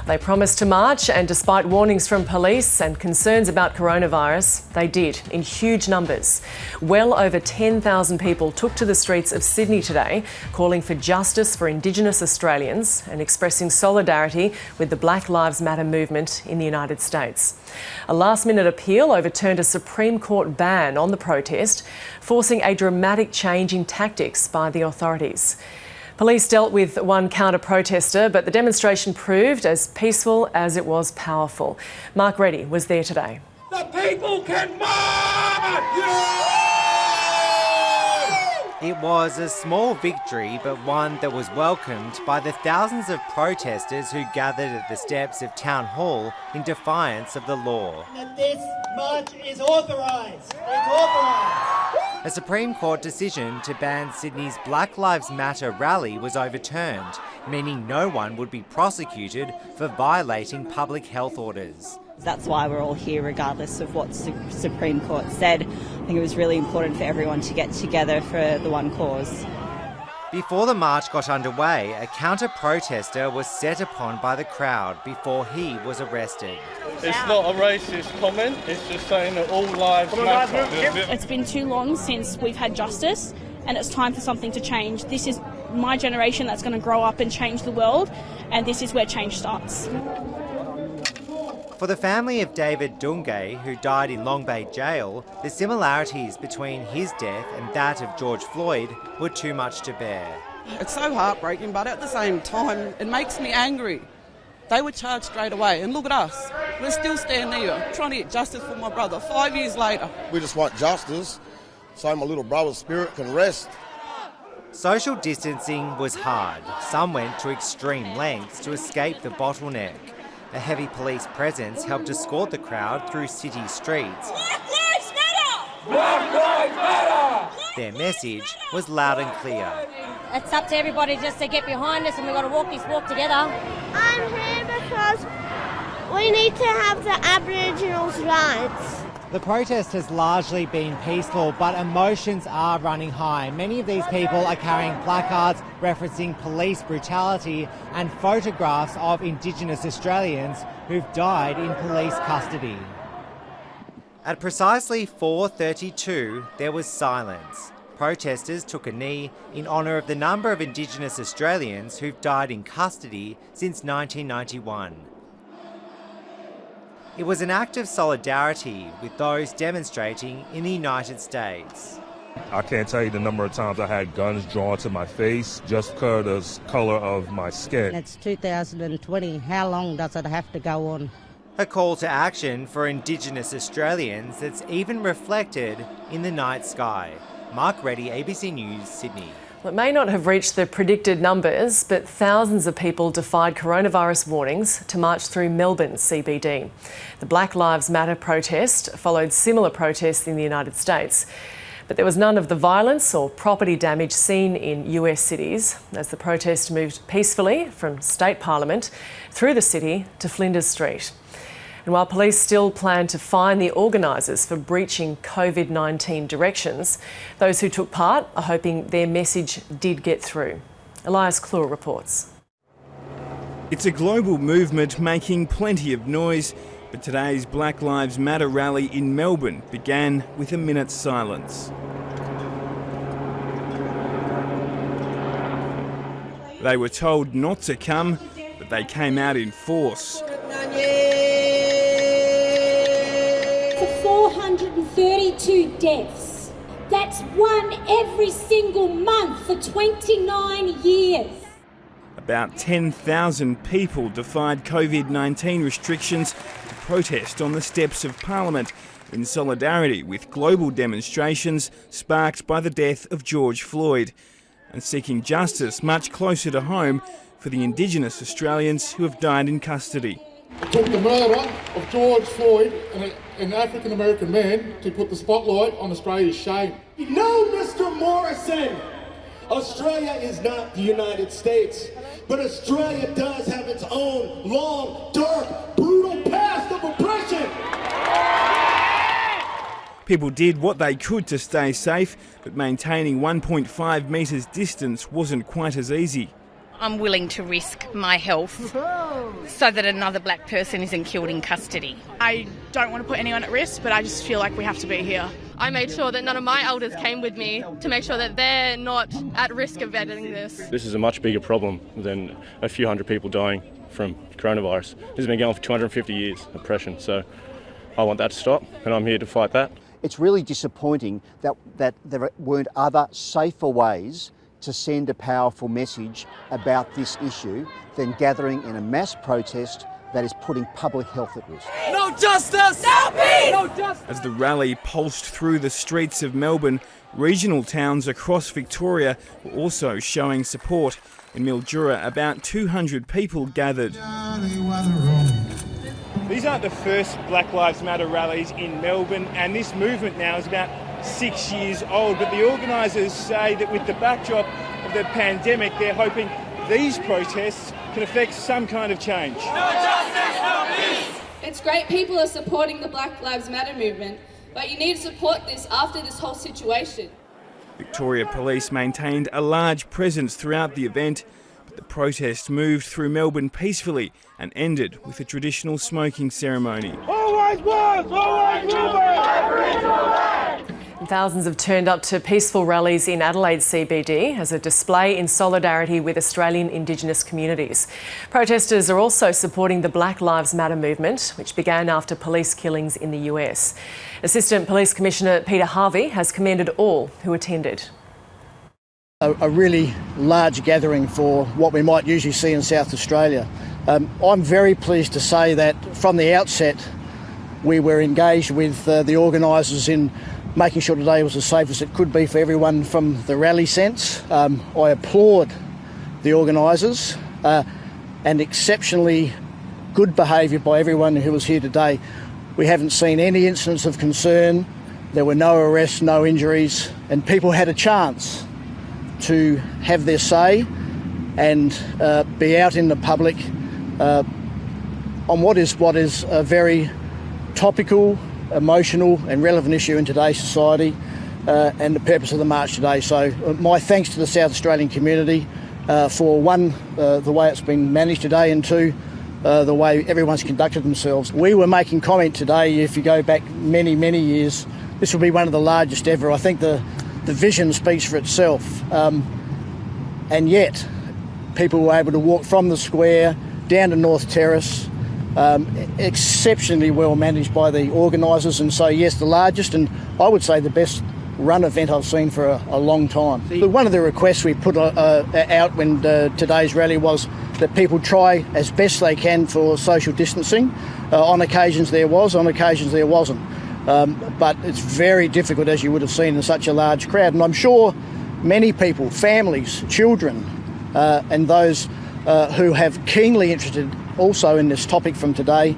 They promised to march, and despite warnings from police and concerns about coronavirus, they did in huge numbers. Well over 10,000 people took to the streets of Sydney today, calling for justice for Indigenous Australians and expressing solidarity with the Black Lives Matter movement in the United States. A last-minute appeal overturned a Supreme Court ban on the protest, forcing a dramatic change in tactics by the authorities. Police dealt with one counter-protester, but the demonstration proved as peaceful as it was powerful. Mark Reddy was there today. The people can march! It was a small victory, but one that was welcomed by the thousands of protesters who gathered at the steps of Town Hall in defiance of the law. That this march is authorised. It's authorised. A Supreme Court decision to ban Sydney's Black Lives Matter rally was overturned, meaning no one would be prosecuted for violating public health orders. That's why we're all here, regardless of what the Supreme Court said. I think it was really important for everyone to get together for the one cause. Before the march got underway, a counter-protester was set upon by the crowd before he was arrested. It's not a racist comment, it's just saying that all lives matter. It's been too long since we've had justice, and it's time for something to change. This is my generation that's going to grow up and change the world, and this is where change starts. For the family of David Dungay, who died in Long Bay Jail, the similarities between his death and that of George Floyd were too much to bear. It's so heartbreaking, but at the same time, it makes me angry. They were charged straight away, and look at us. We're still standing here, trying to get justice for my brother 5 years later. We just want justice so my little brother's spirit can rest. Social distancing was hard. Some went to extreme lengths to escape the bottleneck. A heavy police presence helped escort the crowd through city streets. Black Lives Matter! Black Lives Matter! Their message was loud and clear. It's up to everybody just to get behind us, and we've got to walk this walk together. I'm here because we need to have the Aboriginals' rights. The protest has largely been peaceful, but emotions are running high. Many of these people are carrying placards referencing police brutality and photographs of Indigenous Australians who've died in police custody. At precisely 4:32, there was silence. Protesters took a knee in honour of the number of Indigenous Australians who've died in custody since 1991. It was an act of solidarity with those demonstrating in the United States. I can't tell you the number of times I had guns drawn to my face just because of the colour of my skin. It's 2020. How long does it have to go on? A call to action for Indigenous Australians that's even reflected in the night sky. Mark Reddy, ABC News, Sydney. Well, it may not have reached the predicted numbers, but thousands of people defied coronavirus warnings to march through Melbourne CBD. The Black Lives Matter protest followed similar protests in the United States. But there was none of the violence or property damage seen in US cities as the protest moved peacefully from State Parliament through the city to Flinders Street. And while police still plan to fine the organisers for breaching COVID-19 directions, those who took part are hoping their message did get through. Elias Clure reports. It's a global movement making plenty of noise, but today's Black Lives Matter rally in Melbourne began with a minute's silence. They were told not to come, but they came out in force. 432 deaths. That's one every single month for 29 years. About 10,000 people defied COVID-19 restrictions to protest on the steps of Parliament in solidarity with global demonstrations sparked by the death of George Floyd and seeking justice much closer to home for the Indigenous Australians who have died in custody. It took the murder of George Floyd, an African-American man, to put the spotlight on Australia's shame. No, Mr. Morrison! Australia is not the United States, but Australia does have its own long, dark, brutal past of oppression! People did what they could to stay safe, but maintaining 1.5 metres distance wasn't quite as easy. I'm willing to risk my health so that another black person isn't killed in custody. I don't want to put anyone at risk, but I just feel like we have to be here. I made sure that none of my elders came with me to make sure that they're not at risk of getting this. This is a much bigger problem than a few hundred people dying from coronavirus. This has been going on for 250 years, oppression, so I want that to stop, and I'm here to fight that. It's really disappointing that there weren't other safer ways to send a powerful message about this issue than gathering in a mass protest that is putting public health at risk. No justice! No peace! No justice! As the rally pulsed through the streets of Melbourne, regional towns across Victoria were also showing support. In Mildura, about 200 people gathered. These aren't the first Black Lives Matter rallies in Melbourne, and this movement now is about 6 years old, but the organisers say that with the backdrop of the pandemic, they're hoping these protests can affect some kind of change. No justice, no peace! It's great people are supporting the Black Lives Matter movement, but you need to support this after this whole situation. Victoria Police maintained a large presence throughout the event, but the protest moved through Melbourne peacefully and ended with a traditional smoking ceremony. Always was, always will be! Thousands have turned up to peaceful rallies in Adelaide CBD as a display in solidarity with Australian Indigenous communities. Protesters are also supporting the Black Lives Matter movement, which began after police killings in the US. Assistant Police Commissioner Peter Harvey has commended all who attended. A really large gathering for what we might usually see in South Australia. I'm very pleased to say that from the outset we were engaged with the organisers in making sure today was as safe as it could be for everyone from the rally sense. I applaud the organisers and exceptionally good behaviour by everyone who was here today. We haven't seen any incidents of concern. There were no arrests, no injuries, and people had a chance to have their say and be out in the public on what is a very topical, emotional and relevant issue in today's society and the purpose of the march today. So my thanks to the South Australian community for one, the way it's been managed today, and two, the way everyone's conducted themselves. We were making comment today, if you go back many, many years, this will be one of the largest ever. I think the vision speaks for itself. And yet people were able to walk from the square down to North Terrace, exceptionally well managed by the organisers, and so yes, the largest and I would say the best run event I've seen for a long time. But one of the requests we put out when today's rally was that people try as best they can for social distancing. On occasions there was, on occasions there wasn't. But it's very difficult, as you would have seen, in such a large crowd, and I'm sure many people, families, children and those who have keenly interested also in this topic from today,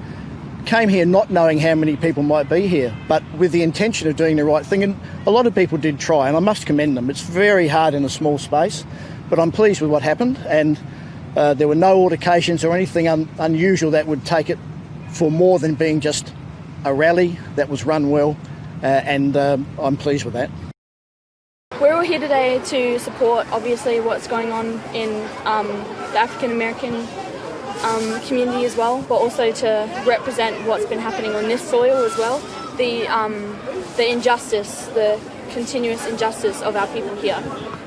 came here not knowing how many people might be here, but with the intention of doing the right thing. And a lot of people did try, and I must commend them. It's very hard in a small space, but I'm pleased with what happened, and there were no altercations or anything unusual that would take it for more than being just a rally that was run well, and I'm pleased with that. We're all here today to support, obviously, what's going on in the African American community as well, but also to represent what's been happening on this soil as well. The injustice, the continuous injustice of our people here.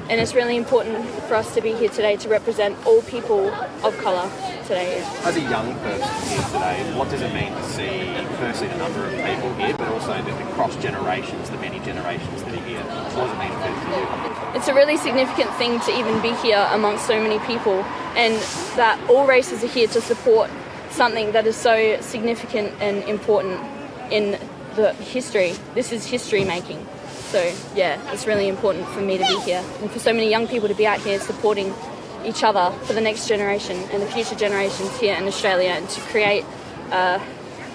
And it's really important for us to be here today to represent all people of colour today. As a young person here today, what does it mean to see, firstly, the number of people here, but also the cross generations, the many generations that are here? What does it mean for you? It's a really significant thing to even be here amongst so many people, and that all races are here to support something that is so significant and important in the history. This is history making. So yeah, it's really important for me to be here and for so many young people to be out here supporting each other for the next generation and the future generations here in Australia, and to create a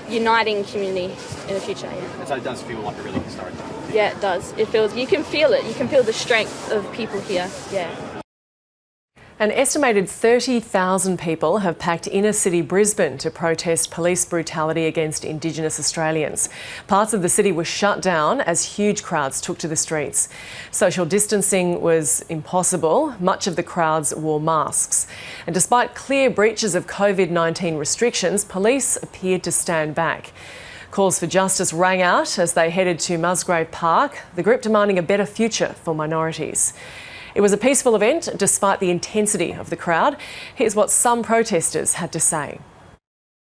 uniting community in the future. Yeah. And so it does feel like a really historic time. Yeah, it does. It feels, you can feel it. You can feel the strength of people here. Yeah. An estimated 30,000 people have packed inner city Brisbane to protest police brutality against Indigenous Australians. Parts of the city were shut down as huge crowds took to the streets. Social distancing was impossible. Much of the crowds wore masks. And despite clear breaches of COVID-19 restrictions, police appeared to stand back. Calls for justice rang out as they headed to Musgrave Park, the group demanding a better future for minorities. It was a peaceful event despite the intensity of the crowd. Here's what some protesters had to say.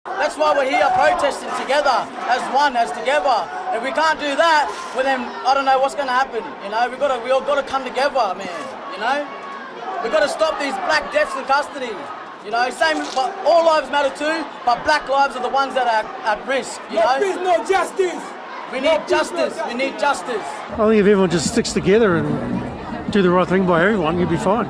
That's why we're here protesting together, as one, as together. If we can't do that, well then I don't know what's going to happen. You know, we all got to come together, man. You know, we got to stop these black deaths in custody. You know, same, but all lives matter too, but black lives are the ones that are at risk. You know, peace, no justice. We need justice. We need justice. I think if everyone just sticks together and do the right thing by everyone, you'll be fine.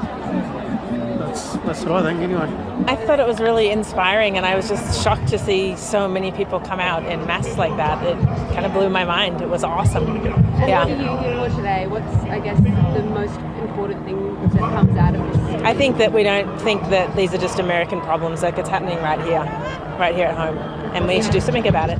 That's what I think anyway. I thought it was really inspiring, and I was just shocked to see so many people come out in mass like that. It kind of blew my mind. It was awesome. And what are you here for today? What's, I guess, the most important thing that comes out of this? I think that we don't think that these are just American problems, like it's happening right here at home, and we need to do something about it.